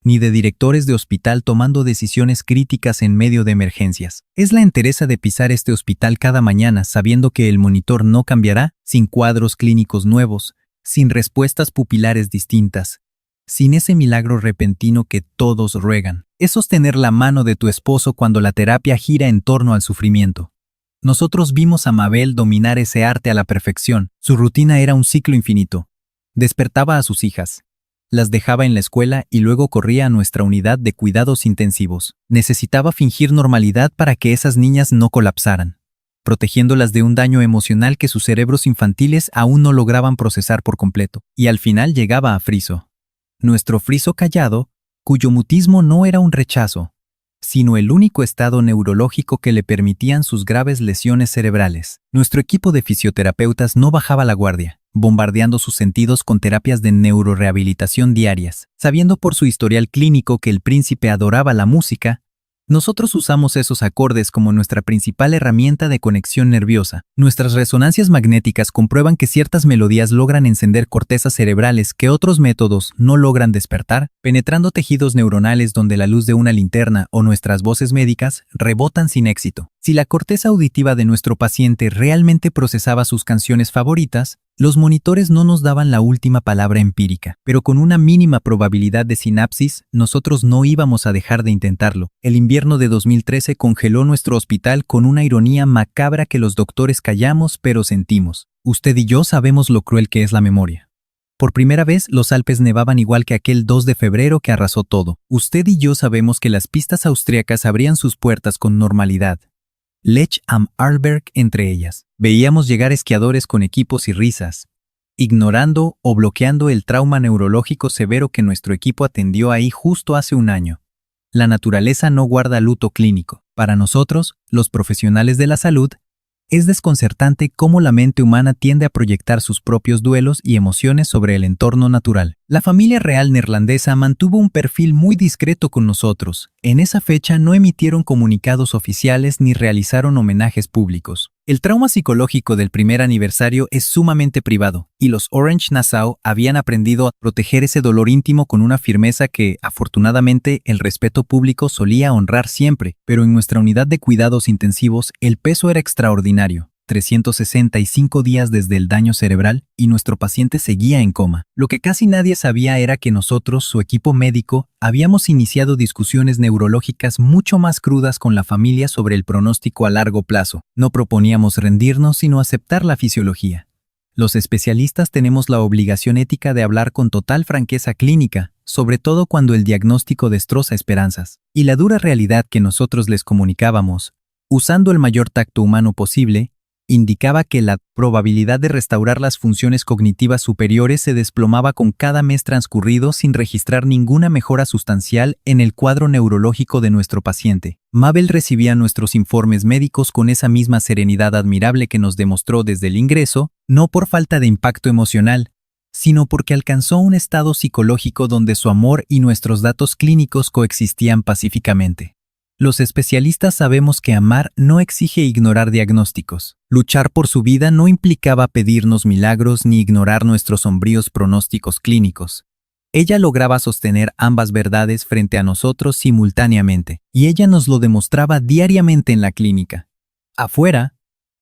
ni de directores de hospital tomando decisiones críticas en medio de emergencias. Es la entereza de pisar este hospital cada mañana sabiendo que el monitor no cambiará, sin cuadros clínicos nuevos, sin respuestas pupilares distintas, sin ese milagro repentino que todos ruegan. Es sostener la mano de tu esposo cuando la terapia gira en torno al sufrimiento. Nosotros vimos a Mabel dominar ese arte a la perfección. Su rutina era un ciclo infinito. Despertaba a sus hijas, las dejaba en la escuela y luego corría a nuestra unidad de cuidados intensivos. Necesitaba fingir normalidad para que esas niñas no colapsaran, protegiéndolas de un daño emocional que sus cerebros infantiles aún no lograban procesar por completo. Y al final llegaba a Friso. Nuestro Friso callado, cuyo mutismo no era un rechazo, sino el único estado neurológico que le permitían sus graves lesiones cerebrales. Nuestro equipo de fisioterapeutas no bajaba la guardia, bombardeando sus sentidos con terapias de neurorehabilitación diarias. Sabiendo por su historial clínico que el príncipe adoraba la música, nosotros usamos esos acordes como nuestra principal herramienta de conexión nerviosa. Nuestras resonancias magnéticas comprueban que ciertas melodías logran encender cortezas cerebrales que otros métodos no logran despertar, penetrando tejidos neuronales donde la luz de una linterna o nuestras voces médicas rebotan sin éxito. Si la corteza auditiva de nuestro paciente realmente procesaba sus canciones favoritas, los monitores no nos daban la última palabra empírica, pero con una mínima probabilidad de sinapsis, nosotros no íbamos a dejar de intentarlo. El invierno de 2013 congeló nuestro hospital con una ironía macabra que los doctores callamos pero sentimos. Usted y yo sabemos lo cruel que es la memoria. Por primera vez, los Alpes nevaban igual que aquel 2 de febrero que arrasó todo. Usted y yo sabemos que las pistas austriacas abrían sus puertas con normalidad. Lech am Arlberg entre ellas. Veíamos llegar esquiadores con equipos y risas, ignorando o bloqueando el trauma neurológico severo que nuestro equipo atendió ahí justo hace un año. La naturaleza no guarda luto clínico. Para nosotros, los profesionales de la salud, es desconcertante cómo la mente humana tiende a proyectar sus propios duelos y emociones sobre el entorno natural. La familia real neerlandesa mantuvo un perfil muy discreto con nosotros. En esa fecha no emitieron comunicados oficiales ni realizaron homenajes públicos. El trauma psicológico del primer aniversario es sumamente privado, y los Orange-Nassau habían aprendido a proteger ese dolor íntimo con una firmeza que, afortunadamente, el respeto público solía honrar siempre, pero en nuestra unidad de cuidados intensivos el peso era extraordinario. 365 días desde el daño cerebral y nuestro paciente seguía en coma. Lo que casi nadie sabía era que nosotros, su equipo médico, habíamos iniciado discusiones neurológicas mucho más crudas con la familia sobre el pronóstico a largo plazo. No proponíamos rendirnos, sino aceptar la fisiología. Los especialistas tenemos la obligación ética de hablar con total franqueza clínica, sobre todo cuando el diagnóstico destroza esperanzas. Y la dura realidad que nosotros les comunicábamos, usando el mayor tacto humano posible, indicaba que la probabilidad de restaurar las funciones cognitivas superiores se desplomaba con cada mes transcurrido sin registrar ninguna mejora sustancial en el cuadro neurológico de nuestro paciente. Mabel recibía nuestros informes médicos con esa misma serenidad admirable que nos demostró desde el ingreso, no por falta de impacto emocional, sino porque alcanzó un estado psicológico donde su amor y nuestros datos clínicos coexistían pacíficamente. Los especialistas sabemos que amar no exige ignorar diagnósticos. Luchar por su vida no implicaba pedirnos milagros ni ignorar nuestros sombríos pronósticos clínicos. Ella lograba sostener ambas verdades frente a nosotros simultáneamente, y ella nos lo demostraba diariamente en la clínica. Afuera,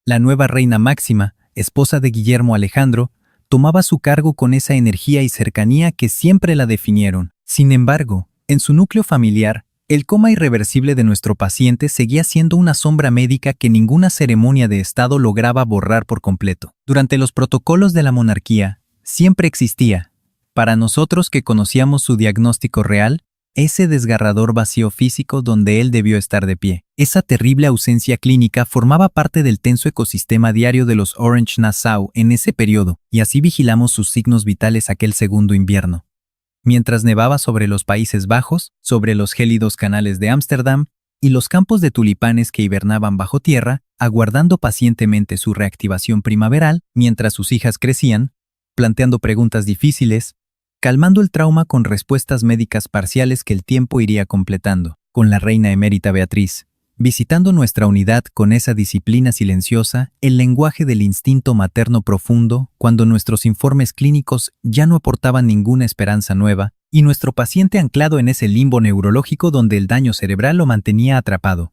la nueva reina Máxima, esposa de Guillermo Alejandro, tomaba su cargo con esa energía y cercanía que siempre la definieron. Sin embargo, en su núcleo familiar, el coma irreversible de nuestro paciente seguía siendo una sombra médica que ninguna ceremonia de Estado lograba borrar por completo. Durante los protocolos de la monarquía, siempre existía, para nosotros que conocíamos su diagnóstico real, ese desgarrador vacío físico donde él debió estar de pie. Esa terrible ausencia clínica formaba parte del tenso ecosistema diario de los Orange-Nassau en ese periodo, y así vigilamos sus signos vitales aquel segundo invierno. Mientras nevaba sobre los Países Bajos, sobre los gélidos canales de Ámsterdam y los campos de tulipanes que hibernaban bajo tierra, aguardando pacientemente su reactivación primaveral, mientras sus hijas crecían, planteando preguntas difíciles, calmando el trauma con respuestas médicas parciales que el tiempo iría completando, con la reina emérita Beatriz, visitando nuestra unidad con esa disciplina silenciosa, el lenguaje del instinto materno profundo, cuando nuestros informes clínicos ya no aportaban ninguna esperanza nueva, y nuestro paciente anclado en ese limbo neurológico donde el daño cerebral lo mantenía atrapado,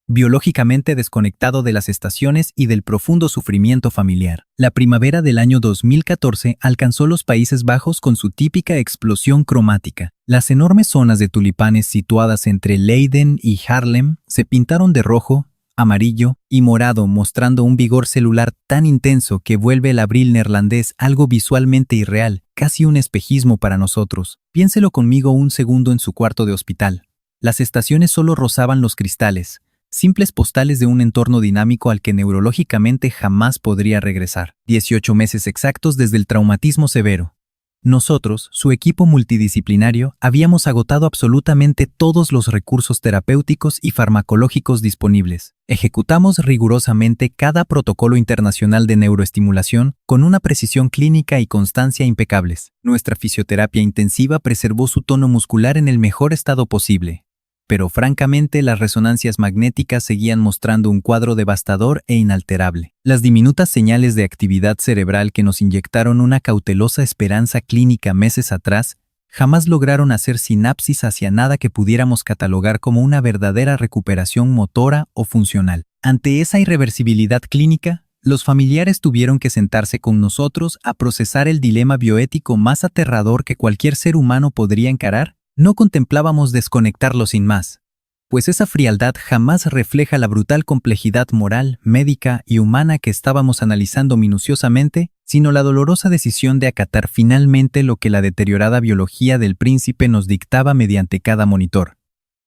biológicamente desconectado de las estaciones y del profundo sufrimiento familiar. La primavera del año 2014 alcanzó los Países Bajos con su típica explosión cromática. Las enormes zonas de tulipanes situadas entre Leiden y Haarlem se pintaron de rojo, amarillo y morado, mostrando un vigor celular tan intenso que vuelve el abril neerlandés algo visualmente irreal, casi un espejismo para nosotros. Piénselo conmigo un segundo en su cuarto de hospital. Las estaciones solo rozaban los cristales, simples postales de un entorno dinámico al que neurológicamente jamás podría regresar. 18 meses exactos desde el traumatismo severo. Nosotros, su equipo multidisciplinario, habíamos agotado absolutamente todos los recursos terapéuticos y farmacológicos disponibles. Ejecutamos rigurosamente cada protocolo internacional de neuroestimulación con una precisión clínica y constancia impecables. Nuestra fisioterapia intensiva preservó su tono muscular en el mejor estado posible. Pero francamente las resonancias magnéticas seguían mostrando un cuadro devastador e inalterable. Las diminutas señales de actividad cerebral que nos inyectaron una cautelosa esperanza clínica meses atrás jamás lograron hacer sinapsis hacia nada que pudiéramos catalogar como una verdadera recuperación motora o funcional. Ante esa irreversibilidad clínica, los familiares tuvieron que sentarse con nosotros a procesar el dilema bioético más aterrador que cualquier ser humano podría encarar. No contemplábamos desconectarlo sin más, pues esa frialdad jamás refleja la brutal complejidad moral, médica y humana que estábamos analizando minuciosamente, sino la dolorosa decisión de acatar finalmente lo que la deteriorada biología del príncipe nos dictaba mediante cada monitor.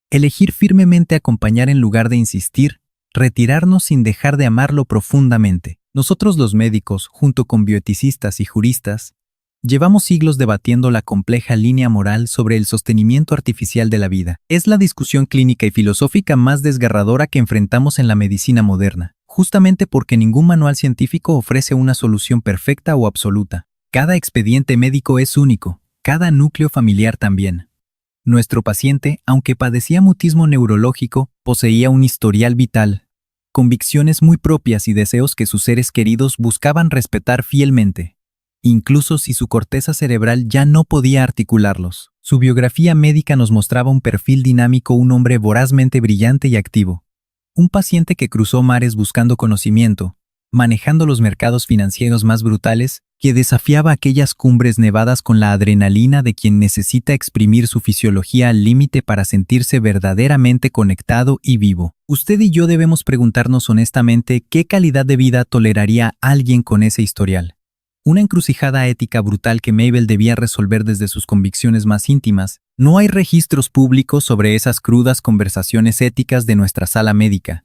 Elegir firmemente acompañar en lugar de insistir, retirarnos sin dejar de amarlo profundamente. Nosotros los médicos, junto con bioeticistas y juristas, llevamos siglos debatiendo la compleja línea moral sobre el sostenimiento artificial de la vida. Es la discusión clínica y filosófica más desgarradora que enfrentamos en la medicina moderna, justamente porque ningún manual científico ofrece una solución perfecta o absoluta. Cada expediente médico es único, cada núcleo familiar también. Nuestro paciente, aunque padecía mutismo neurológico, poseía un historial vital, convicciones muy propias y deseos que sus seres queridos buscaban respetar fielmente, incluso si su corteza cerebral ya no podía articularlos. Su biografía médica nos mostraba un perfil dinámico, un hombre vorazmente brillante y activo. Un paciente que cruzó mares buscando conocimiento, manejando los mercados financieros más brutales, que desafiaba aquellas cumbres nevadas con la adrenalina de quien necesita exprimir su fisiología al límite para sentirse verdaderamente conectado y vivo. Usted y yo debemos preguntarnos honestamente qué calidad de vida toleraría alguien con ese historial. Una encrucijada ética brutal que Mabel debía resolver desde sus convicciones más íntimas. No hay registros públicos sobre esas crudas conversaciones éticas de nuestra sala médica.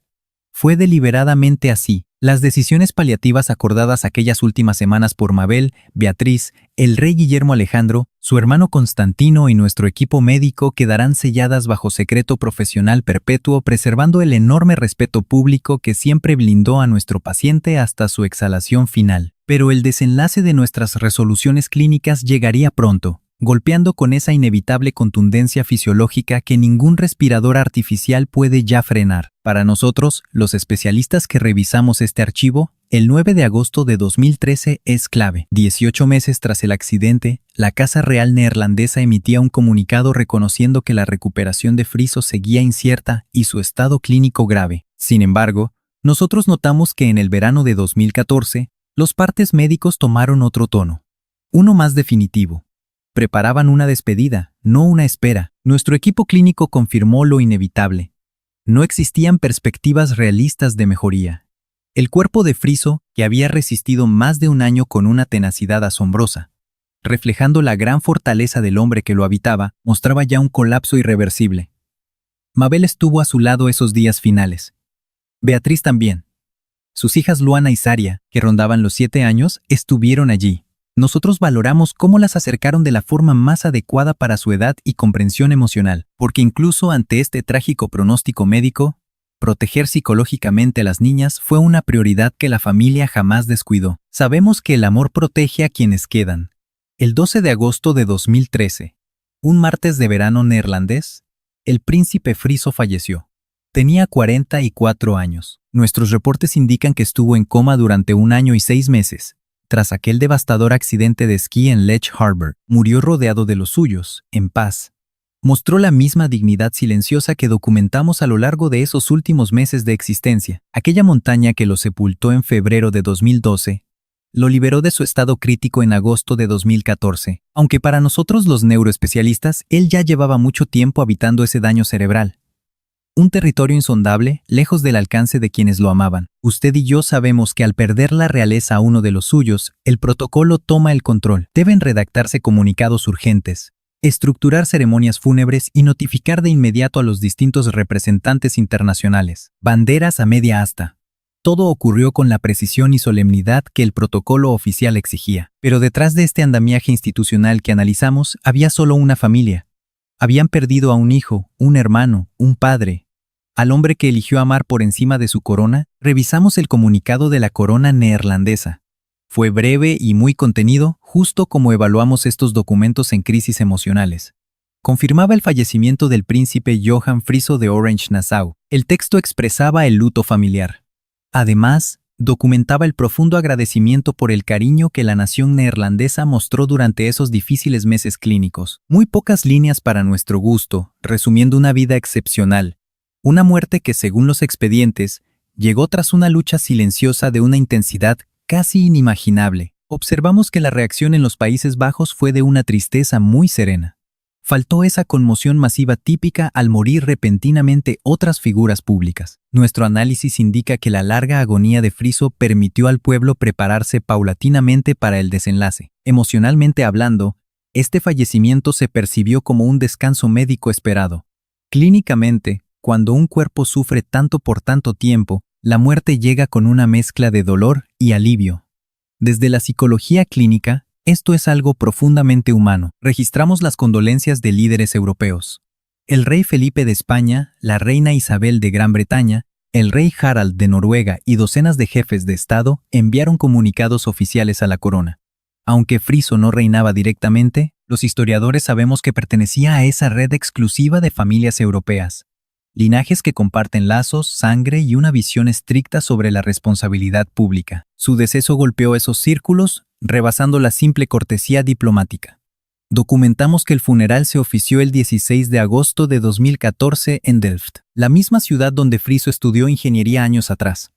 Fue deliberadamente así. Las decisiones paliativas acordadas aquellas últimas semanas por Mabel, Beatriz, el rey Guillermo Alejandro, su hermano Constantino y nuestro equipo médico quedarán selladas bajo secreto profesional perpetuo, preservando el enorme respeto público que siempre blindó a nuestro paciente hasta su exhalación final. Pero el desenlace de nuestras resoluciones clínicas llegaría pronto, golpeando con esa inevitable contundencia fisiológica que ningún respirador artificial puede ya frenar. Para nosotros, los especialistas que revisamos este archivo, el 9 de agosto de 2013 es clave. 18 meses tras el accidente, la Casa Real neerlandesa emitía un comunicado reconociendo que la recuperación de Friso seguía incierta y su estado clínico grave. Sin embargo, nosotros notamos que en el verano de 2014, los partes médicos tomaron otro tono, uno más definitivo. Preparaban una despedida, no una espera. Nuestro equipo clínico confirmó lo inevitable. No existían perspectivas realistas de mejoría. El cuerpo de Friso, que había resistido más de un año con una tenacidad asombrosa, reflejando la gran fortaleza del hombre que lo habitaba, mostraba ya un colapso irreversible. Mabel estuvo a su lado esos días finales. Beatriz también. Sus hijas Luana y Saria, que rondaban los 7 años, estuvieron allí. Nosotros valoramos cómo las acercaron de la forma más adecuada para su edad y comprensión emocional, porque incluso ante este trágico pronóstico médico, proteger psicológicamente a las niñas fue una prioridad que la familia jamás descuidó. Sabemos que el amor protege a quienes quedan. El 12 de agosto de 2013, un martes de verano neerlandés, el príncipe Friso falleció. Tenía 44 años. Nuestros reportes indican que estuvo en coma durante 1 año y 6 meses. tras aquel devastador accidente de esquí en Lech Harbor, murió rodeado de los suyos, en paz. Mostró la misma dignidad silenciosa que documentamos a lo largo de esos últimos meses de existencia. Aquella montaña que lo sepultó en febrero de 2012, lo liberó de su estado crítico en agosto de 2014, aunque para nosotros los neuroespecialistas, él ya llevaba mucho tiempo habitando ese daño cerebral. Un territorio insondable, lejos del alcance de quienes lo amaban. Usted y yo sabemos que al perder la realeza a uno de los suyos, el protocolo toma el control. Deben redactarse comunicados urgentes, estructurar ceremonias fúnebres y notificar de inmediato a los distintos representantes internacionales. Banderas a media asta. Todo ocurrió con la precisión y solemnidad que el protocolo oficial exigía. Pero detrás de este andamiaje institucional que analizamos, había solo una familia. Habían perdido a un hijo, un hermano, un padre. Al hombre que eligió amar por encima de su corona. Revisamos el comunicado de la corona neerlandesa. Fue breve y muy contenido, justo como evaluamos estos documentos en crisis emocionales. Confirmaba el fallecimiento del príncipe Johan Friso de Orange-Nassau. El texto expresaba el luto familiar. Además, documentaba el profundo agradecimiento por el cariño que la nación neerlandesa mostró durante esos difíciles meses clínicos. Muy pocas líneas para nuestro gusto, resumiendo una vida excepcional. Una muerte que, según los expedientes, llegó tras una lucha silenciosa de una intensidad casi inimaginable. Observamos que la reacción en los Países Bajos fue de una tristeza muy serena. Faltó esa conmoción masiva típica al morir repentinamente otras figuras públicas. Nuestro análisis indica que la larga agonía de Friso permitió al pueblo prepararse paulatinamente para el desenlace. Emocionalmente hablando, este fallecimiento se percibió como un descanso médico esperado. Clínicamente, cuando un cuerpo sufre tanto por tanto tiempo, la muerte llega con una mezcla de dolor y alivio. Desde la psicología clínica, esto es algo profundamente humano. Registramos las condolencias de líderes europeos. El rey Felipe de España, la reina Isabel de Gran Bretaña, el rey Harald de Noruega y docenas de jefes de Estado enviaron comunicados oficiales a la corona. Aunque Friso no reinaba directamente, los historiadores sabemos que pertenecía a esa red exclusiva de familias europeas. Linajes que comparten lazos, sangre y una visión estricta sobre la responsabilidad pública. Su deceso golpeó esos círculos, rebasando la simple cortesía diplomática. Documentamos que el funeral se ofició el 16 de agosto de 2014 en Delft, la misma ciudad donde Friso estudió ingeniería años atrás.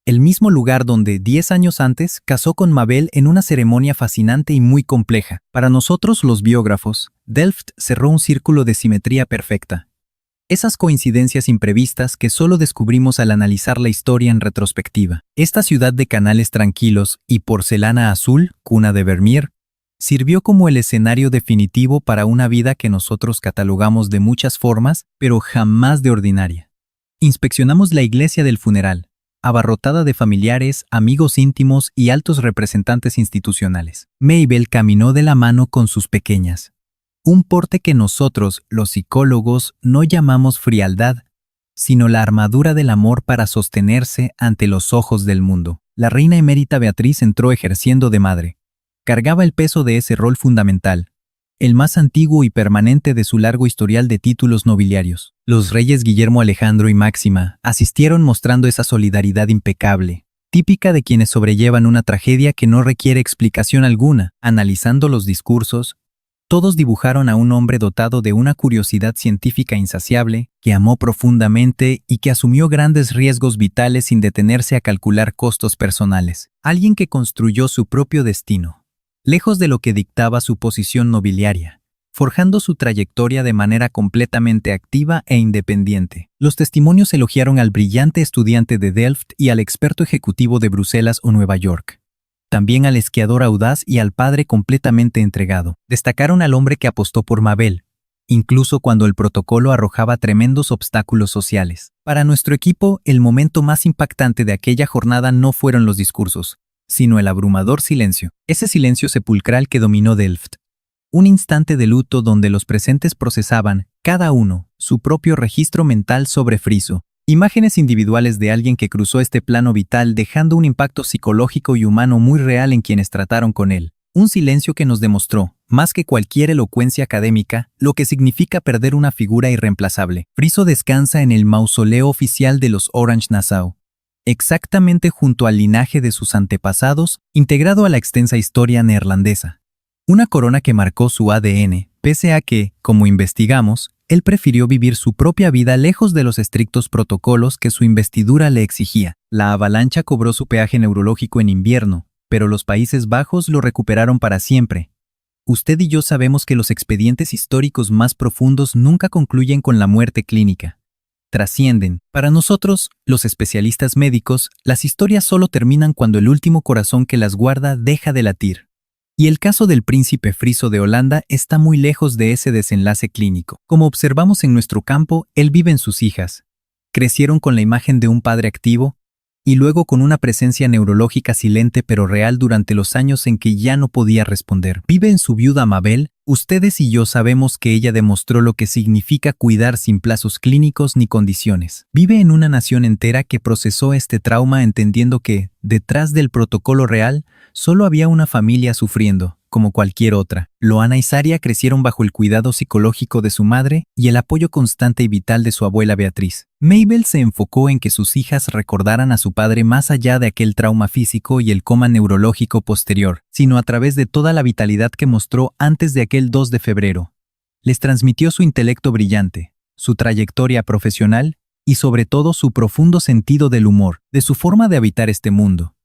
El mismo lugar donde, 10 años antes, casó con Mabel en una ceremonia fascinante y muy compleja. Para nosotros, los biógrafos, Delft cerró un círculo de simetría perfecta. Esas coincidencias imprevistas que solo descubrimos al analizar la historia en retrospectiva. Esta ciudad de canales tranquilos y porcelana azul, cuna de Vermeer, sirvió como el escenario definitivo para una vida que nosotros catalogamos de muchas formas, pero jamás de ordinaria. Inspeccionamos la iglesia del funeral, abarrotada de familiares, amigos íntimos y altos representantes institucionales. Mabel caminó de la mano con sus pequeñas. Un porte que nosotros, los psicólogos, no llamamos frialdad, sino la armadura del amor para sostenerse ante los ojos del mundo. La reina emérita Beatriz entró ejerciendo de madre. Cargaba el peso de ese rol fundamental, el más antiguo y permanente de su largo historial de títulos nobiliarios. Los reyes Guillermo Alejandro y Máxima asistieron mostrando esa solidaridad impecable, típica de quienes sobrellevan una tragedia que no requiere explicación alguna. Analizando los discursos, todos dibujaron a un hombre dotado de una curiosidad científica insaciable, que amó profundamente y que asumió grandes riesgos vitales sin detenerse a calcular costos personales. Alguien que construyó su propio destino, lejos de lo que dictaba su posición nobiliaria, forjando su trayectoria de manera completamente activa e independiente. Los testimonios elogiaron al brillante estudiante de Delft y al experto ejecutivo de Bruselas o Nueva York. También al esquiador audaz y al padre completamente entregado. Destacaron al hombre que apostó por Mabel, incluso cuando el protocolo arrojaba tremendos obstáculos sociales. Para nuestro equipo, el momento más impactante de aquella jornada no fueron los discursos, sino el abrumador silencio. Ese silencio sepulcral que dominó Delft. Un instante de luto donde los presentes procesaban, cada uno, su propio registro mental sobre Friso. Imágenes individuales de alguien que cruzó este plano vital dejando un impacto psicológico y humano muy real en quienes trataron con él. Un silencio que nos demostró, más que cualquier elocuencia académica, lo que significa perder una figura irreemplazable. Friso descansa en el mausoleo oficial de los Orange-Nassau. exactamente junto al linaje de sus antepasados, integrado a la extensa historia neerlandesa. Una corona que marcó su ADN, pese a que, como investigamos, él prefirió vivir su propia vida lejos de los estrictos protocolos que su investidura le exigía. La avalancha cobró su peaje neurológico en invierno, pero los Países Bajos lo recuperaron para siempre. Usted y yo sabemos que los expedientes históricos más profundos nunca concluyen con la muerte clínica. Trascienden. Para nosotros, los especialistas médicos, las historias solo terminan cuando el último corazón que las guarda deja de latir. Y el caso del príncipe friso de Holanda está muy lejos de ese desenlace clínico. Como observamos en nuestro campo, él vive en sus hijas. Crecieron con la imagen de un padre activo, y luego con una presencia neurológica silente pero real durante los años en que ya no podía responder. Vive en su viuda Mabel. Ustedes y yo sabemos que ella demostró lo que significa cuidar sin plazos clínicos ni condiciones. Vive en una nación entera que procesó este trauma entendiendo que, detrás del protocolo real, solo había una familia sufriendo, como cualquier otra. Loana y Saria crecieron bajo el cuidado psicológico de su madre y el apoyo constante y vital de su abuela Beatriz. Mabel se enfocó en que sus hijas recordaran a su padre más allá de aquel trauma físico y el coma neurológico posterior, sino a través de toda la vitalidad que mostró antes de aquel 2 de febrero. Les transmitió su intelecto brillante, su trayectoria profesional y sobre todo su profundo sentido del humor, de su forma de habitar este mundo.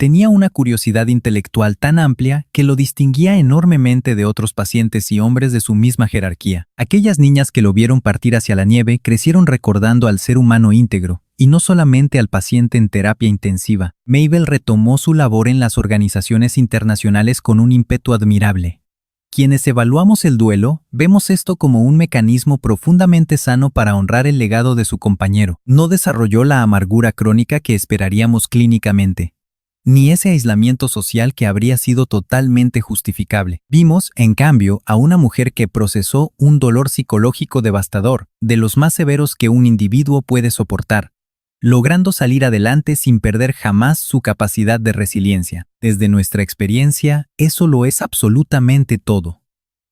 Tenía una curiosidad intelectual tan amplia que lo distinguía enormemente de otros pacientes y hombres de su misma jerarquía. Aquellas niñas que lo vieron partir hacia la nieve crecieron recordando al ser humano íntegro, y no solamente al paciente en terapia intensiva. Mabel retomó su labor en las organizaciones internacionales con un ímpetu admirable. Quienes evaluamos el duelo, vemos esto como un mecanismo profundamente sano para honrar el legado de su compañero. No desarrolló la amargura crónica que esperaríamos clínicamente, ni ese aislamiento social que habría sido totalmente justificable. Vimos, en cambio, a una mujer que procesó un dolor psicológico devastador, de los más severos que un individuo puede soportar, logrando salir adelante sin perder jamás su capacidad de resiliencia. Desde nuestra experiencia, eso lo es absolutamente todo.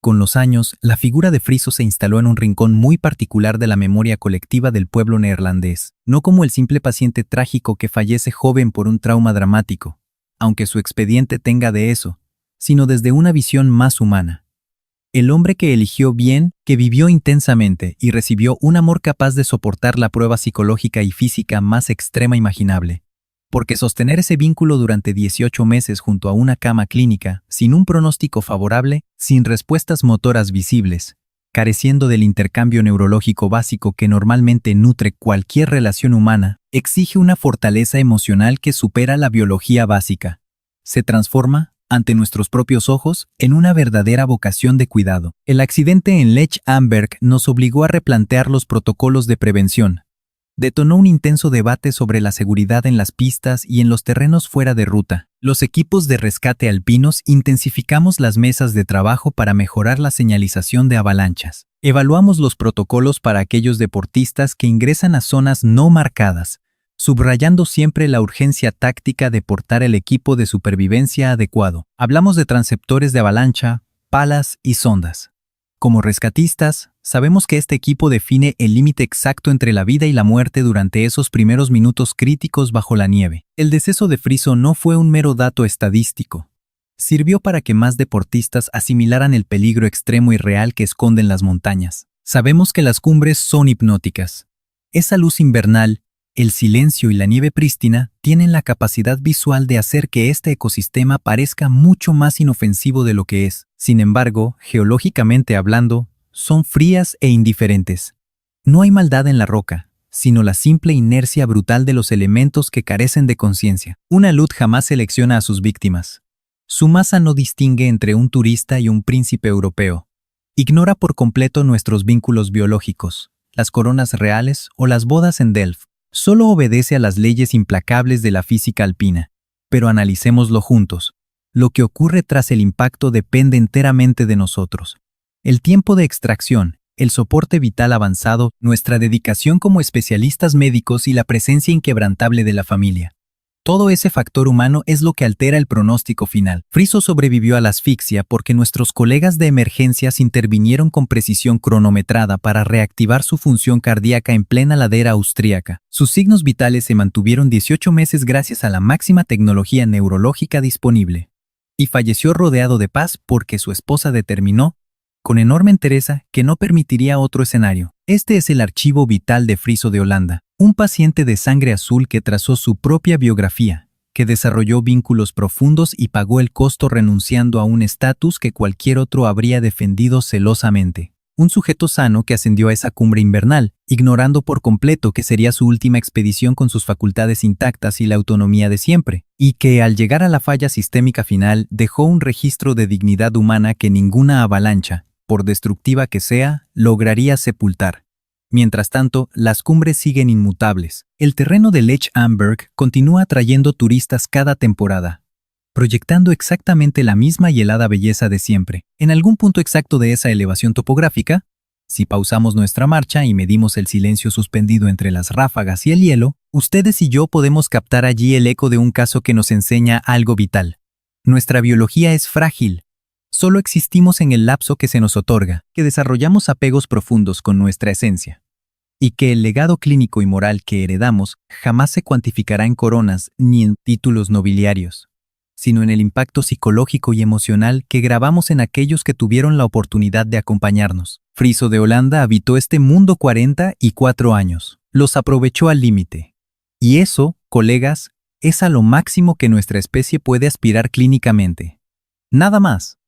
Con los años, la figura de Friso se instaló en un rincón muy particular de la memoria colectiva del pueblo neerlandés, no como el simple paciente trágico que fallece joven por un trauma dramático, aunque su expediente tenga de eso, sino desde una visión más humana. El hombre que eligió bien, que vivió intensamente y recibió un amor capaz de soportar la prueba psicológica y física más extrema imaginable. Porque sostener ese vínculo durante 18 meses junto a una cama clínica, sin un pronóstico favorable, sin respuestas motoras visibles, careciendo del intercambio neurológico básico que normalmente nutre cualquier relación humana, exige una fortaleza emocional que supera la biología básica. Se transforma, ante nuestros propios ojos, en una verdadera vocación de cuidado. El accidente en Lech Amberg nos obligó a replantear los protocolos de prevención. Detonó un intenso debate sobre la seguridad en las pistas y en los terrenos fuera de ruta. Los equipos de rescate alpinos intensificamos las mesas de trabajo para mejorar la señalización de avalanchas. Evaluamos los protocolos para aquellos deportistas que ingresan a zonas no marcadas, subrayando siempre la urgencia táctica de portar el equipo de supervivencia adecuado. Hablamos de transceptores de avalancha, palas y sondas. Como rescatistas, sabemos que este equipo define el límite exacto entre la vida y la muerte durante esos primeros minutos críticos bajo la nieve. El deceso de Friso no fue un mero dato estadístico. Sirvió para que más deportistas asimilaran el peligro extremo y real que esconden las montañas. Sabemos que las cumbres son hipnóticas. Esa luz invernal, el silencio y la nieve prístina tienen la capacidad visual de hacer que este ecosistema parezca mucho más inofensivo de lo que es. Sin embargo, geológicamente hablando, son frías e indiferentes. No hay maldad en la roca, sino la simple inercia brutal de los elementos que carecen de conciencia. Una luz jamás selecciona a sus víctimas. Su masa no distingue entre un turista y un príncipe europeo. Ignora por completo nuestros vínculos biológicos, las coronas reales o las bodas en Delft. Solo obedece a las leyes implacables de la física alpina. Pero analicémoslo juntos. Lo que ocurre tras el impacto depende enteramente de nosotros. El tiempo de extracción, el soporte vital avanzado, nuestra dedicación como especialistas médicos y la presencia inquebrantable de la familia. Todo ese factor humano es lo que altera el pronóstico final. Friso sobrevivió a la asfixia porque nuestros colegas de emergencias intervinieron con precisión cronometrada para reactivar su función cardíaca en plena ladera austríaca. Sus signos vitales se mantuvieron 18 meses gracias a la máxima tecnología neurológica disponible. Y falleció rodeado de paz porque su esposa determinó, con enorme entereza, que no permitiría otro escenario. Este es el archivo vital de Friso de Holanda, un paciente de sangre azul que trazó su propia biografía, que desarrolló vínculos profundos y pagó el costo renunciando a un estatus que cualquier otro habría defendido celosamente. Un sujeto sano que ascendió a esa cumbre invernal, ignorando por completo que sería su última expedición con sus facultades intactas y la autonomía de siempre, y que al llegar a la falla sistémica final dejó un registro de dignidad humana que ninguna avalancha, por destructiva que sea, lograría sepultar. Mientras tanto, las cumbres siguen inmutables. El terreno de Lech Amberg continúa atrayendo turistas cada temporada, proyectando exactamente la misma y helada belleza de siempre. En algún punto exacto de esa elevación topográfica, si pausamos nuestra marcha y medimos el silencio suspendido entre las ráfagas y el hielo, ustedes y yo podemos captar allí el eco de un caso que nos enseña algo vital. Nuestra biología es frágil. Solo existimos en el lapso que se nos otorga, que desarrollamos apegos profundos con nuestra esencia, y que el legado clínico y moral que heredamos jamás se cuantificará en coronas ni en títulos nobiliarios, sino en el impacto psicológico y emocional que grabamos en aquellos que tuvieron la oportunidad de acompañarnos. Friso de Holanda habitó este mundo 44 años, los aprovechó al límite. Y eso, colegas, es a lo máximo que nuestra especie puede aspirar clínicamente. Nada más.